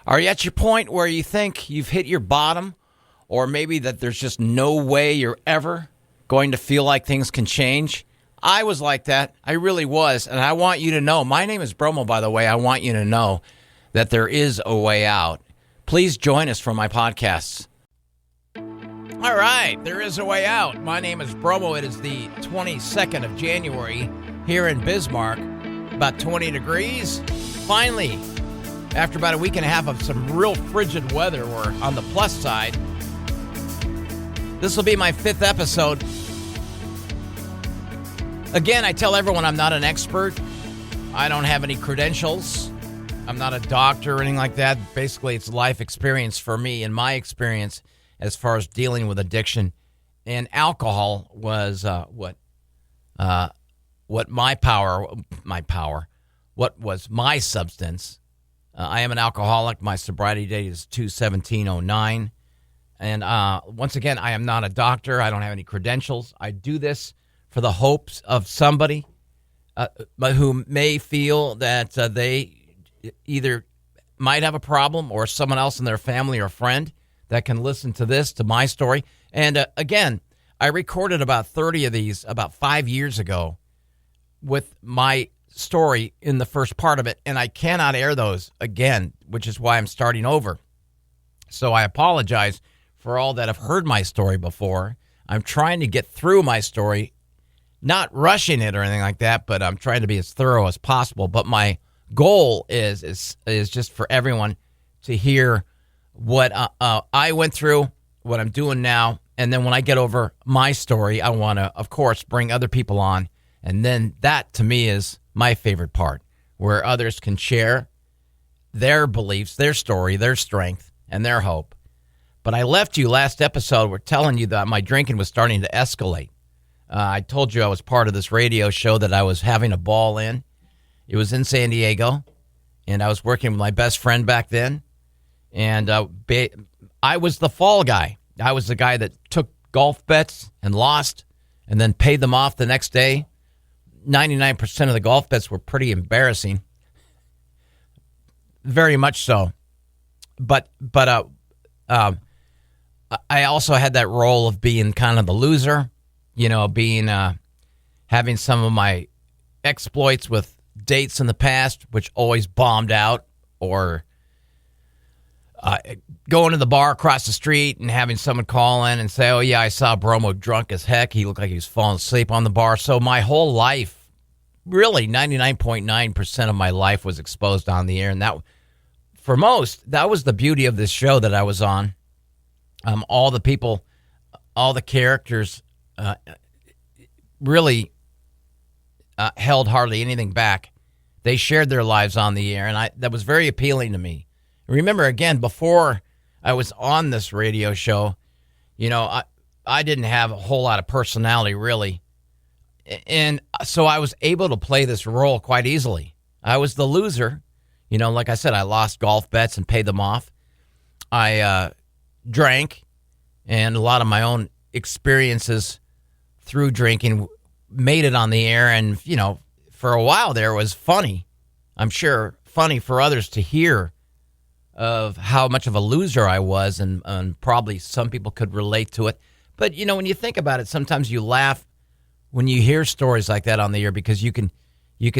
Are you at your point where you think you've hit your bottom, or maybe that there's just no way you're ever going to feel like things can change? I was like that. I really was. And I want you to know, my name is Bromo, by the way. I want you to know that there is a way out. Please join us for my podcasts. All right, there is a way out. My name is Bromo. It is the 22nd of January here in Bismarck. About 20 degrees. Finally, after about a week and a half of some real frigid weather, we're on the plus side. This will be my 5th episode. Again, I tell everyone I'm not an expert. I don't have any credentials. I'm not a doctor or anything like that. Basically, it's life experience for me, and my experience as far as dealing with addiction. And alcohol was what was my substance. I am an alcoholic. My sobriety date is 2/17/09. And once again, I am not a doctor. I don't have any credentials. I do this for the hopes of somebody who may feel that they either might have a problem, or someone else in their family or friend that can listen to this, to my story. And again, I recorded about 30 of these about 5 years ago with my story in the first part of it, and I cannot air those again, which is why I'm starting over. So I apologize for all that have heard my story before. I'm trying to get through my story, not rushing it or anything like that, but I'm trying to be as thorough as possible. But my goal is just for everyone to hear what I went through, what I'm doing now, and then when I get over my story, I want to, of course, bring other people on, and then that, to me, is my favorite part, where others can share their beliefs, their story, their strength, and their hope. But I left you last episode, we're telling you that my drinking was starting to escalate. I told you I was part of this radio show that I was having a ball in. It was in San Diego, and I was working with my best friend back then. And I was the fall guy. I was the guy that took golf bets and lost and then paid them off the next day. 99% of the golf bets were pretty embarrassing. Very much so. But I also had that role of being kind of the loser, being having some of my exploits with dates in the past, which always bombed out, or going to the bar across the street and having someone call in and say, oh, yeah, I saw Bromo drunk as heck. He looked like he was falling asleep on the bar. So my whole life, really 99.9% of my life was exposed on the air. And that, for most, that was the beauty of this show that I was on. All the people, all the characters really held hardly anything back. They shared their lives on the air, and that was very appealing to me. Remember, again, before I was on this radio show, I didn't have a whole lot of personality, really. And so I was able to play this role quite easily. I was the loser. Like I said, I lost golf bets and paid them off. I drank, and a lot of my own experiences through drinking made it on the air. And, for a while there, it was funny. I'm sure funny for others to hear of how much of a loser I was, and probably some people could relate to it. But, when you think about it, sometimes you laugh when you hear stories like that on the air, because you can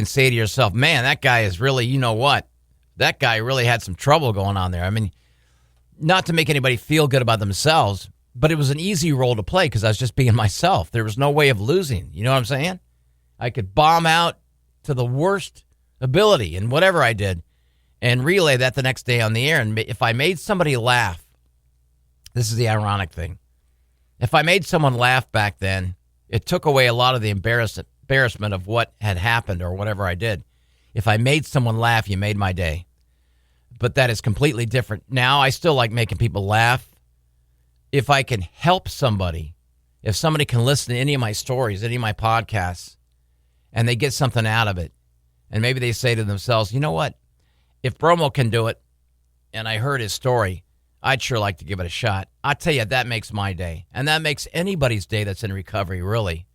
say to yourself, man, that guy is really, that guy really had some trouble going on there. I mean, not to make anybody feel good about themselves, but it was an easy role to play because I was just being myself. There was no way of losing. You know what I'm saying? I could bomb out to the worst ability in whatever I did and relay that the next day on the air. And if I made somebody laugh, this is the ironic thing. If I made someone laugh back then, it took away a lot of the embarrassment of what had happened or whatever I did. If I made someone laugh, you made my day. But that is completely different. Now I still like making people laugh. If I can help somebody, if somebody can listen to any of my stories, any of my podcasts, and they get something out of it, and maybe they say to themselves, you know what? If Bromo can do it, and I heard his story, I'd sure like to give it a shot. I tell you, that makes my day. And that makes anybody's day that's in recovery, really.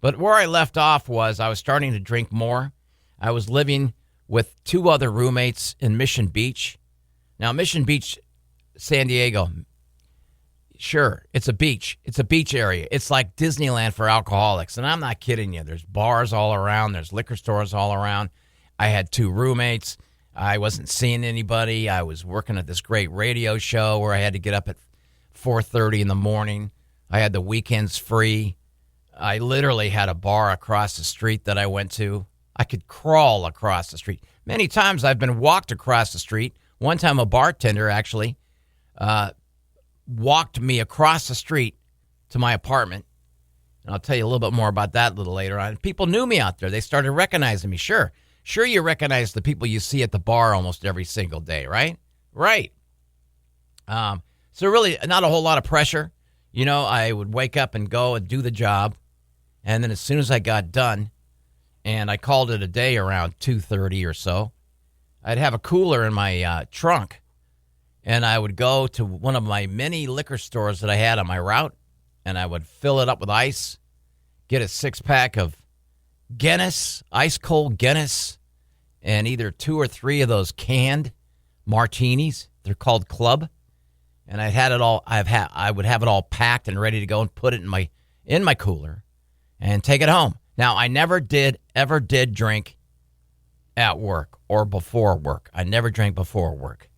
But where I left off was I was starting to drink more. I was living with 2 other roommates in Mission Beach. Now, Mission Beach, San Diego, sure, it's a beach. It's a beach area. It's like Disneyland for alcoholics. And I'm not kidding you. There's bars all around. There's liquor stores all around. I had 2 roommates. I wasn't seeing anybody. I was working at this great radio show where I had to get up at 4:30 in the morning. I had the weekends free. I literally had a bar across the street that I went to. I could crawl across the street. Many times I've been walked across the street. One time a bartender actually walked me across the street to my apartment. And I'll tell you a little bit more about that a little later on. People knew me out there. They started recognizing me. Sure, you recognize the people you see at the bar almost every single day, right? Right. So really not a whole lot of pressure. You know, I would wake up and go and do the job. And then as soon as I got done, and I called it a day around 2:30 or so, I'd have a cooler in my trunk. And I would go to one of my many liquor stores that I had on my route, and I would fill it up with ice, get a 6-pack of Guinness, ice-cold Guinness, and either 2 or 3 of those canned martinis. They're called Club. And I would have it all packed and ready to go and put it in my cooler and take it home. Now, I never ever did drink at work or before work. I never drank before work.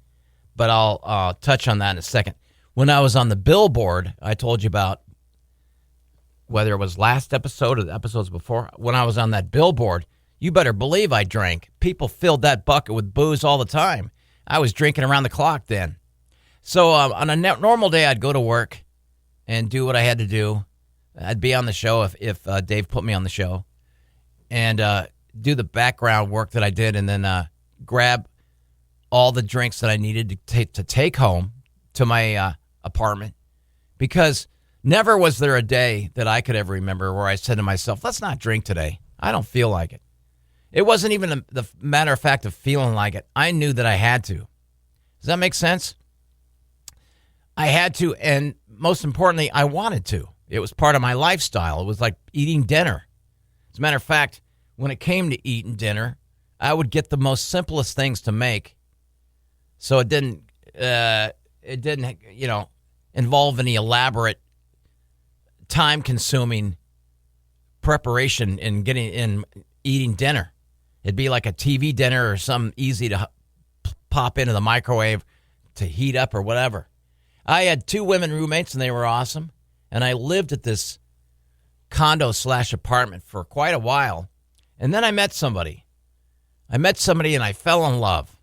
But I'll touch on that in a second. When I was on the billboard, I told you about, whether it was last episode or the episodes before, when I was on that billboard, you better believe I drank. People filled that bucket with booze all the time. I was drinking around the clock then. So on a normal day, I'd go to work and do what I had to do. I'd be on the show if Dave put me on the show, and do the background work that I did, and then grab all the drinks that I needed to take home to my apartment, because never was there a day that I could ever remember where I said to myself, let's not drink today. I don't feel like it. It wasn't even the matter of fact of feeling like it. I knew that I had to. Does that make sense? I had to, and most importantly, I wanted to. It was part of my lifestyle. It was like eating dinner. As a matter of fact, when it came to eating dinner, I would get the most simplest things to make, so it didn't involve any elaborate, time-consuming preparation in eating dinner. It'd be like a TV dinner or something easy to pop into the microwave to heat up or whatever. I had 2 women roommates, and they were awesome. And I lived at this condo/apartment for quite a while. And then I met somebody. And I fell in love,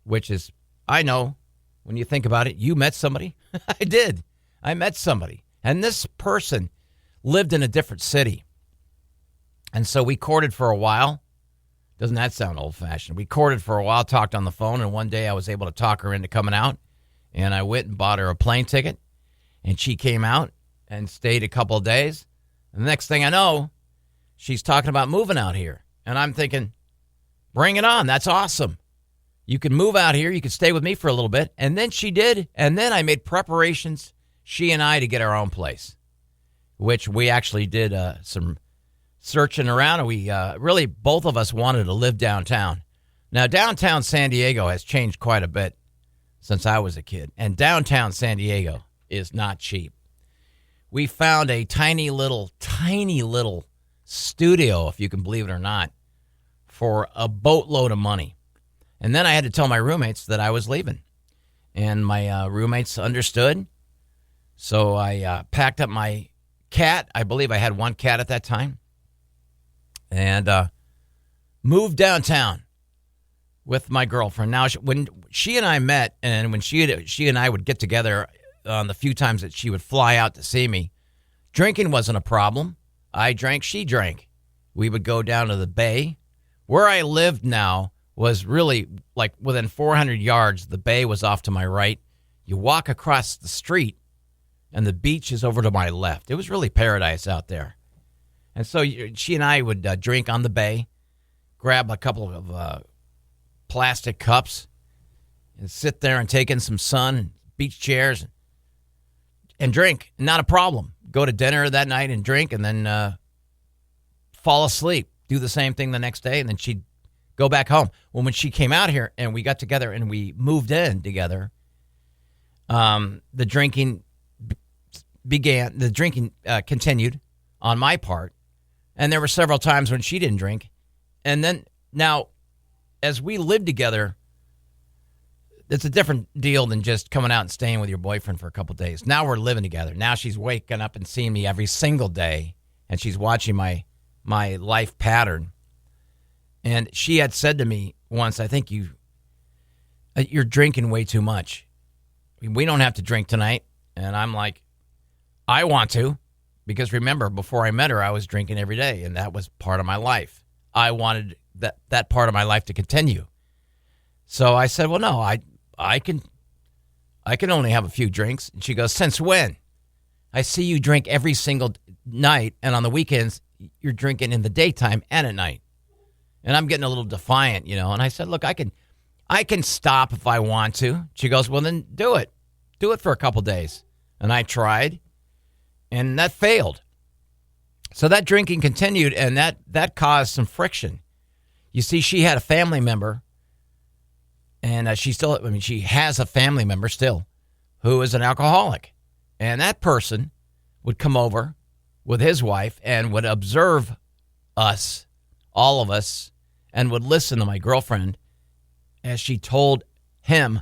which is, I know, when you think about it, you met somebody. I did. I met somebody. And this person lived in a different city. And so we courted for a while. Doesn't that sound old-fashioned? We courted for a while, talked on the phone, and one day I was able to talk her into coming out. And I went and bought her a plane ticket. And she came out and stayed a couple of days. And the next thing I know, she's talking about moving out here. And I'm thinking, bring it on. That's awesome. You can move out here. You can stay with me for a little bit. And then she did. And then I made preparations, she and I, to get our own place, which we actually did some searching around. And we really, both of us wanted to live downtown. Now, downtown San Diego has changed quite a bit since I was a kid. And downtown San Diego is not cheap. We found a tiny little studio, if you can believe it or not, for a boatload of money. And then I had to tell my roommates that I was leaving. And my roommates understood. So I packed up my cat. I believe I had 1 cat at that time. And moved downtown with my girlfriend. Now, when she and I met, and when she and I would get together on the few times that she would fly out to see me, drinking wasn't a problem. I drank, she drank. We would go down to the bay. Where I lived now was really like within 400 yards. The bay was off to my right. You walk across the street, and the beach is over to my left. It was really paradise out there. And so she and I would drink on the bay, grab a couple of plastic cups, and sit there and take in some sun and beach chairs and drink. Not a problem. Go to dinner that night and drink, and then fall asleep. Do the same thing the next day, and then she'd go back home. Well, when she came out here and we got together and we moved in together, the drinking continued on my part. And there were several times when she didn't drink. And then now, as we lived together, it's a different deal than just coming out and staying with your boyfriend for a couple of days. Now we're living together. Now she's waking up and seeing me every single day, and she's watching my life pattern. And she had said to me once, I think you're drinking way too much. We don't have to drink tonight. And I'm like, I want to, because remember, before I met her, I was drinking every day, and that was part of my life. I wanted that part of my life to continue. So I said, well, no, I can only have a few drinks. And she goes, since when? I see you drink every single night, and on the weekends, you're drinking in the daytime and at night. And I'm getting a little defiant, And I said, look, I can stop if I want to. She goes, well, then do it. Do it for a couple days. And I tried, and that failed. So that drinking continued, and that caused some friction. You see, she had a family member, and she has a family member still who is an alcoholic. And that person would come over with his wife and would observe us, all of us, and would listen to my girlfriend as she told him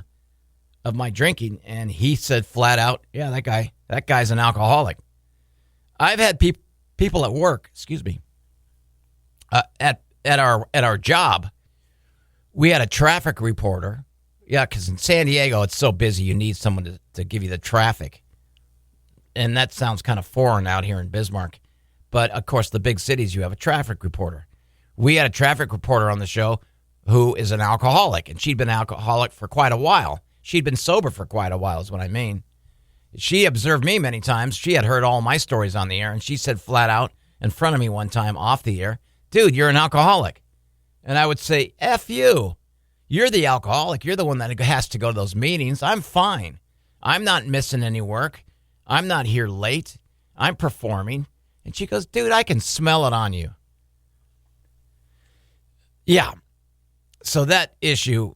of my drinking. And he said flat out, yeah, that guy's an alcoholic. I've had people at work, at our job, we had a traffic reporter. Yeah, because in San Diego, it's so busy, you need someone to give you the traffic. And that sounds kind of foreign out here in Bismarck. But, of course, the big cities, you have a traffic reporter. We had a traffic reporter on the show who is an alcoholic, and she'd been alcoholic for quite a while. She'd been sober for quite a while is what I mean. She observed me many times. She had heard all my stories on the air, and she said flat out in front of me one time off the air, dude, you're an alcoholic. And I would say, F you. You're the alcoholic. You're the one that has to go to those meetings. I'm fine. I'm not missing any work. I'm not here late. I'm performing. And she goes, dude, I can smell it on you. Yeah. So that issue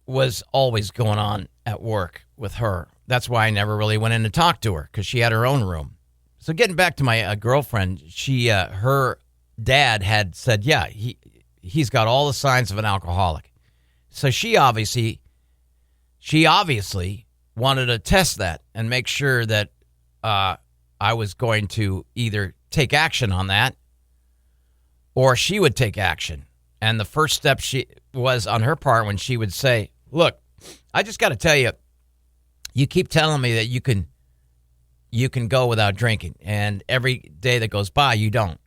was always going on at work with her. That's why I never really went in to talk to her, because she had her own room. So getting back to my girlfriend, her dad had said, yeah, he's got all the signs of an alcoholic. So she obviously wanted to test that and make sure that I was going to either take action on that or she would take action. And the first step was on her part when she would say, look, I just got to tell you, you keep telling me that you can go without drinking, and every day that goes by, you don't.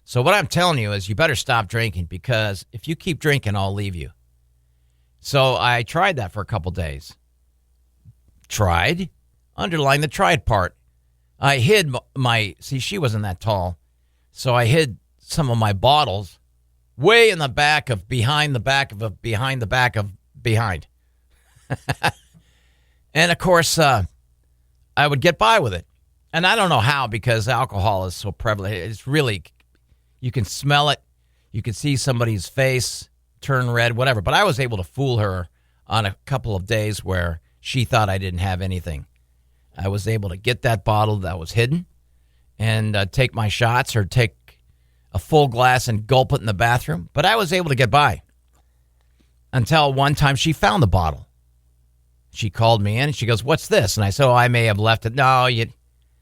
So what I'm telling you is you better stop drinking, because if you keep drinking, I'll leave you. So I tried that for a couple days. Underline the tried part. I hid she wasn't that tall, so I hid some of my bottles way in the back of behind. And, of course, I would get by with it. And I don't know how, because alcohol is so prevalent. It's really, you can smell it. You can see somebody's face turn red, whatever. But I was able to fool her on a couple of days where she thought I didn't have anything. I was able to get that bottle that was hidden and take my shots, or take a full glass and gulp it in the bathroom. But I was able to get by until one time she found the bottle. She called me in and she goes, what's this? And I said, I may have left it. No,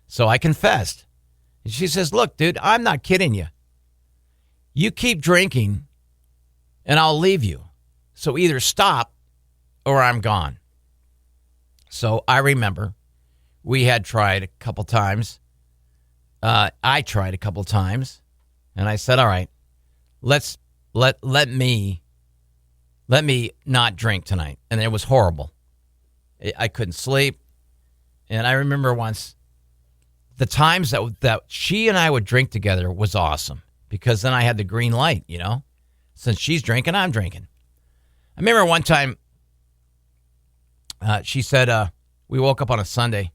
So I confessed. And she says, look, dude, I'm not kidding you. You keep drinking and I'll leave you. So either stop or I'm gone. So I remember we had tried a couple times. I tried a couple times, and I said, all right, let me not drink tonight. And it was horrible. I couldn't sleep. And I remember once, the times that she and I would drink together was awesome, because then I had the green light, Since she's drinking, I'm drinking. I remember one time she said, we woke up on a Sunday,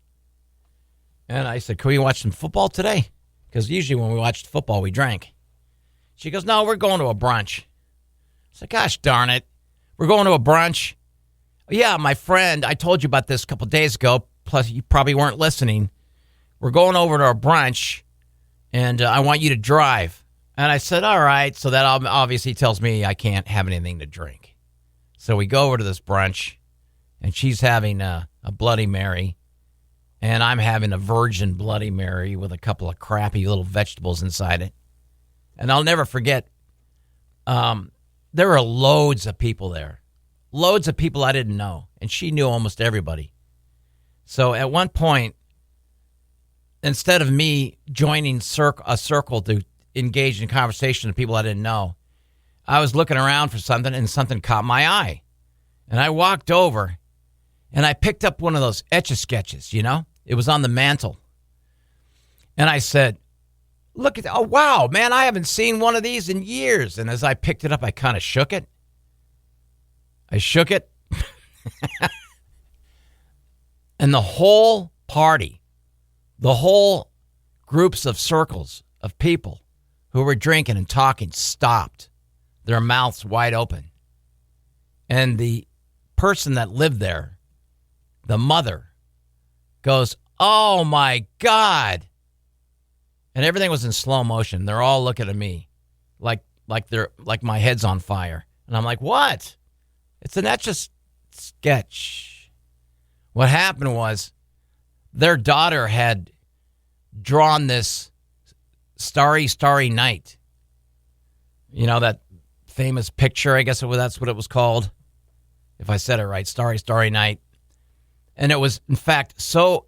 and I said, can we watch some football today? Because usually when we watched football, we drank. She goes, no, we're going to a brunch. said, gosh darn it. We're going to a brunch. Yeah, my friend, I told you about this a couple days ago, plus you probably weren't listening. We're going over to a brunch, and I want you to drive. And I said, all right. So that obviously tells me I can't have anything to drink. So we go over to this brunch, and she's having a Bloody Mary, and I'm having a virgin Bloody Mary with a couple of crappy little vegetables inside it. And I'll never forget, there were loads of people there. Loads of people I didn't know, and she knew almost everybody. So at one point, instead of me joining a circle to engage in conversation with people I didn't know, I was looking around for something, and something caught my eye. And I walked over, and I picked up one of those Etch-a-Sketches, you know? It was on the mantle. And I said, look at that. Oh, wow, man, I haven't seen one of these in years. And as I picked it up, I kind of shook it. And the whole party, the whole groups of circles of people who were drinking and talking stopped, their mouths wide open. And the person that lived there, the mother, goes, oh, my God. And everything was in slow motion. They're all looking at me like my head's on fire. And I'm like, what? It's an Etch-a-Sketch. What happened was their daughter had drawn this Starry, Starry Night. You know, that famous picture, I guess that's what it was called. If I said it right, Starry, Starry Night. And it was, in fact, so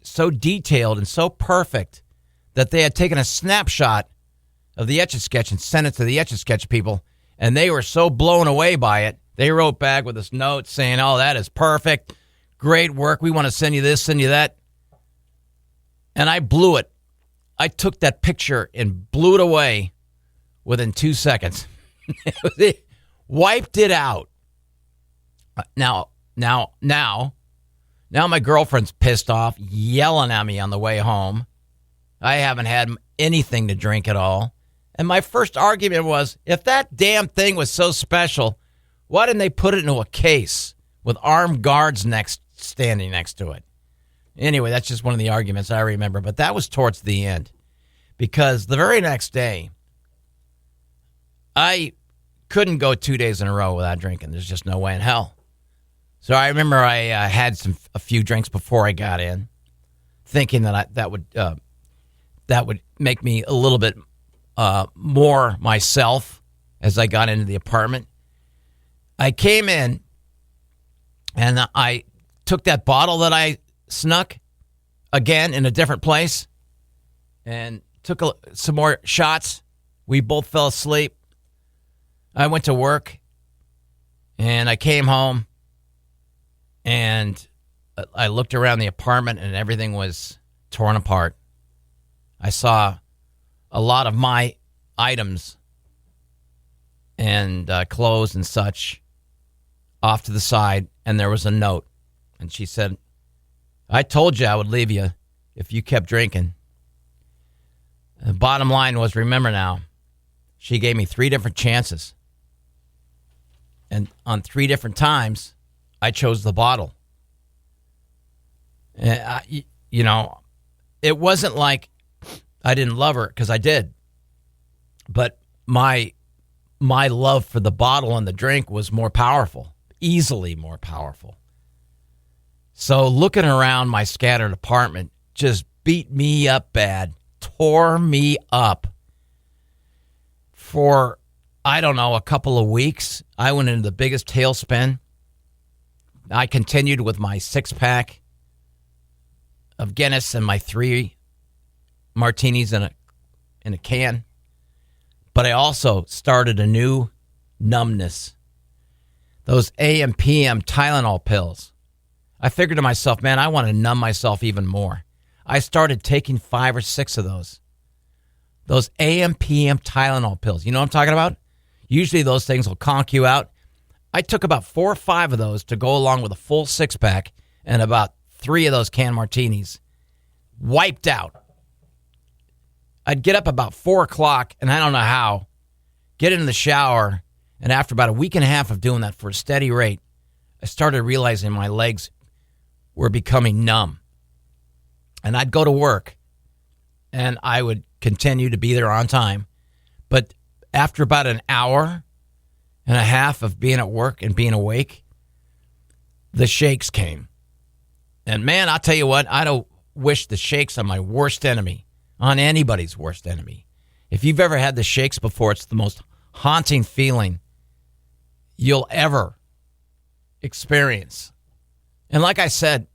detailed and so perfect that they had taken a snapshot of the Etch-a-Sketch and sent it to the Etch-a-Sketch people, and they were so blown away by it, they wrote back with this note saying, oh, that is perfect, great work, we want to send you this, send you that. And I blew it. I took that picture and blew it away within 2 seconds. Wiped it out. Now my girlfriend's pissed off, yelling at me on the way home. I haven't had anything to drink at all. And my first argument was, if that damn thing was so special, why didn't they put it into a case with armed guards standing next to it? Anyway, that's just one of the arguments I remember. But that was towards the end. Because the very next day, I couldn't go 2 days in a row without drinking. There's just no way in hell. So I remember I had a few drinks before I got in, thinking that would make me a little bit more myself as I got into the apartment. I came in, and I took that bottle that I snuck, again in a different place, and took some more shots. We both fell asleep. I went to work, and I came home, and I looked around the apartment, and everything was torn apart. I saw a lot of my items and clothes and such off to the side, and there was a note. And she said, I told you I would leave you if you kept drinking. And the bottom line was, remember now, she gave me 3 different chances. And on 3 different times, I chose the bottle. And it wasn't like I didn't love her, because I did. But my love for the bottle and the drink was more powerful, easily more powerful. So looking around my scattered apartment just beat me up bad, tore me up. For, I don't know, a couple of weeks, I went into the biggest tailspin. I continued with my 6-pack of Guinness and my 3 martinis in a can. But I also started a new numbness. Those AM, PM Tylenol pills. I figured to myself, man, I want to numb myself even more. I started taking 5 or 6 of those. Those AM, PM Tylenol pills. You know what I'm talking about? Usually those things will conk you out. I took about 4 or 5 of those to go along with a full 6-pack and about 3 of those canned martinis. Wiped out. I'd get up about 4 o'clock, and I don't know how, get into the shower, And after about a week and a half of doing that for a steady rate, I started realizing my legs were becoming numb. And I'd go to work, and I would continue to be there on time. But after about an hour and a half of being at work and being awake, the shakes came. And man, I'll tell you what, I don't wish the shakes on my worst enemy, on anybody's worst enemy. If you've ever had the shakes before, it's the most haunting feeling you'll ever experience. And like I said,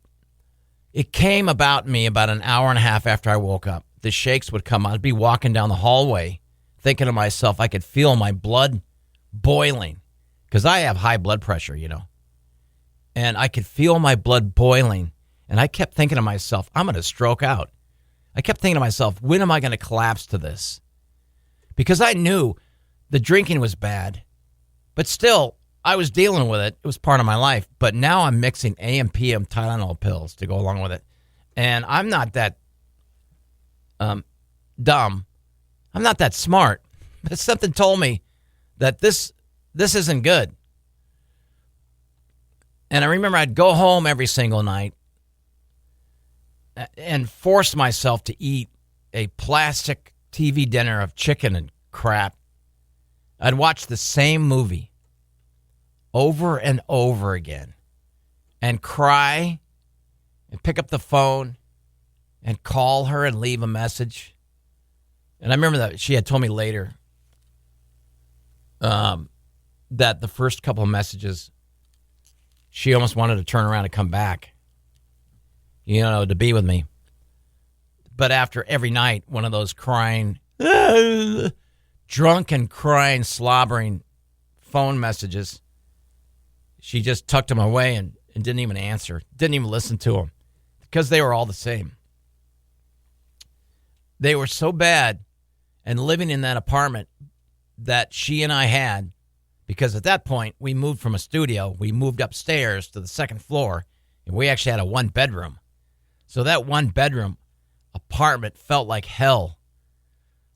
it came about me about an hour and a half after I woke up. The shakes would come. I'd be walking down the hallway thinking to myself, I could feel my blood boiling because I have high blood pressure, you know. And I could feel my blood boiling. And I kept thinking to myself, I'm going to stroke out. I kept thinking to myself, when am I going to collapse to this? Because I knew the drinking was bad, but still, I was dealing with it. It was part of my life. But now I'm mixing AM, PM Tylenol pills to go along with it. And I'm not that dumb. I'm not that smart. But something told me that this isn't good. And I remember I'd go home every single night and force myself to eat a plastic TV dinner of chicken and crap. I'd watch the same movie over and over again and cry and pick up the phone and call her and leave a message. And I remember that she had told me later that the first couple of messages, she almost wanted to turn around and come back, you know, to be with me. But after every night, one of those crying, drunken, crying, slobbering phone messages, she just tucked them away and didn't even answer, didn't even listen to them because they were all the same. They were so bad, and living in that apartment that she and I had, because at that point we moved from a studio, we moved upstairs to the second floor, and we actually had a one-bedroom. So that one-bedroom apartment felt like hell.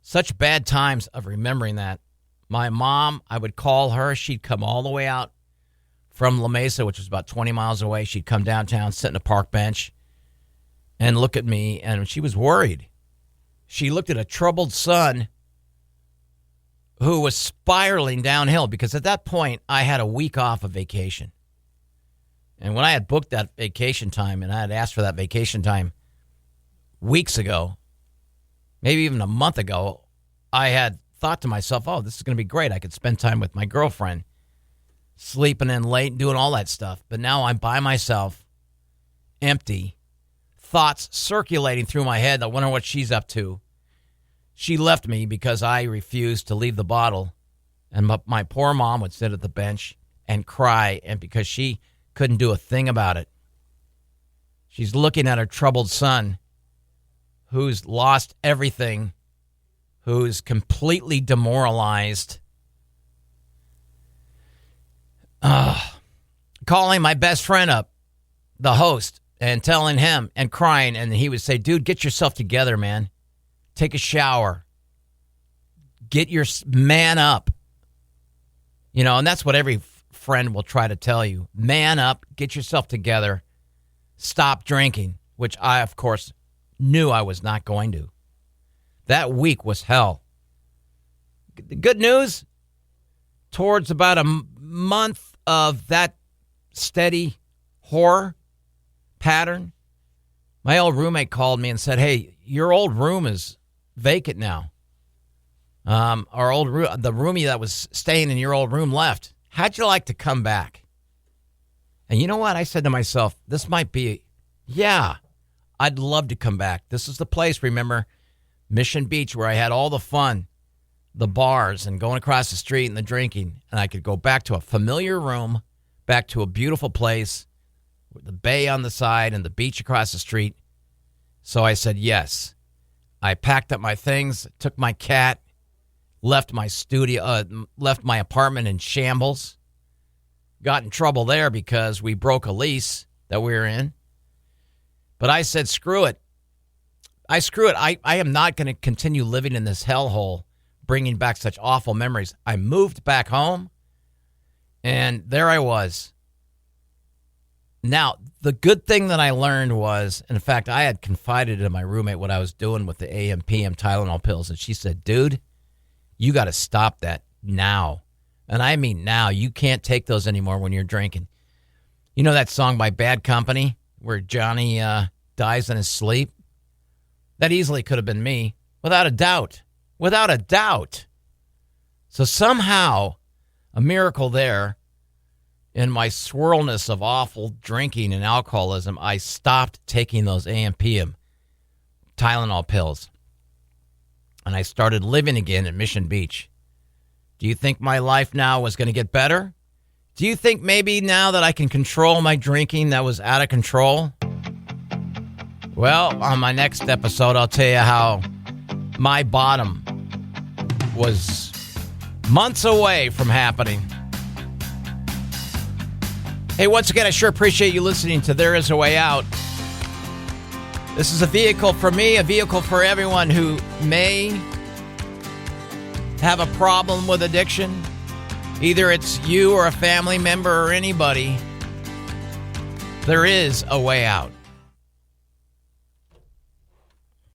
Such bad times of remembering that. My mom, I would call her. She'd come all the way out from La Mesa, which was about 20 miles away. She'd come downtown, sit in a park bench, and look at me, and she was worried. She looked at a troubled son who was spiraling downhill because at that point I had a week off of vacation. And when I had booked that vacation time and I had asked for that vacation time weeks ago, maybe even a month ago, I had thought to myself, oh, this is going to be great. I could spend time with my girlfriend, sleeping in late and doing all that stuff. But now I'm by myself, empty, thoughts circulating through my head. I wonder what she's up to. She left me because I refused to leave the bottle. And my poor mom would sit at the bench and cry, and because she couldn't do a thing about it. She's looking at her troubled son who's lost everything, who's completely demoralized. Calling my best friend up, the host, and telling him and crying, and he would say, dude, get yourself together, man. Take a shower. Get your man up. You know, and that's what every friend will try to tell you. Man up, get yourself together, stop drinking, which I, of course, knew I was not going to. That week was hell. The good news, towards about a month of that steady horror pattern, my old roommate called me and said, hey, your old room is vacant now. The roomie that was staying in your old room left. How'd you like to come back? And you know what? I said to myself, this might be, yeah, I'd love to come back. This is the place, remember, Mission Beach, where I had all the fun, the bars and going across the street and the drinking. And I could go back to a familiar room, back to a beautiful place with the bay on the side and the beach across the street. So I said yes. I packed up my things, took my cat, left my apartment in shambles. Got in trouble there because we broke a lease that we were in. But I said, screw it. I am not going to continue living in this hellhole, bringing back such awful memories. I moved back home. And there I was. Now, the good thing that I learned was, in fact, I had confided to my roommate what I was doing with the AM, PM Tylenol pills. And she said, dude, you got to stop that now. And I mean now. You can't take those anymore when you're drinking. You know that song by Bad Company where Johnny dies in his sleep? That easily could have been me, without a doubt. Without a doubt. So somehow, a miracle there, in my swirlness of awful drinking and alcoholism, I stopped taking those AM/PM Tylenol pills. And I started living again at Mission Beach. Do you think my life now was going to get better? Do you think maybe now that I can control my drinking that was out of control? Well, on my next episode, I'll tell you how my bottom was months away from happening. Hey, once again, I sure appreciate you listening to There Is a Way Out. This is a vehicle for me, a vehicle for everyone who may have a problem with addiction. Either it's you or a family member or anybody. There is a way out.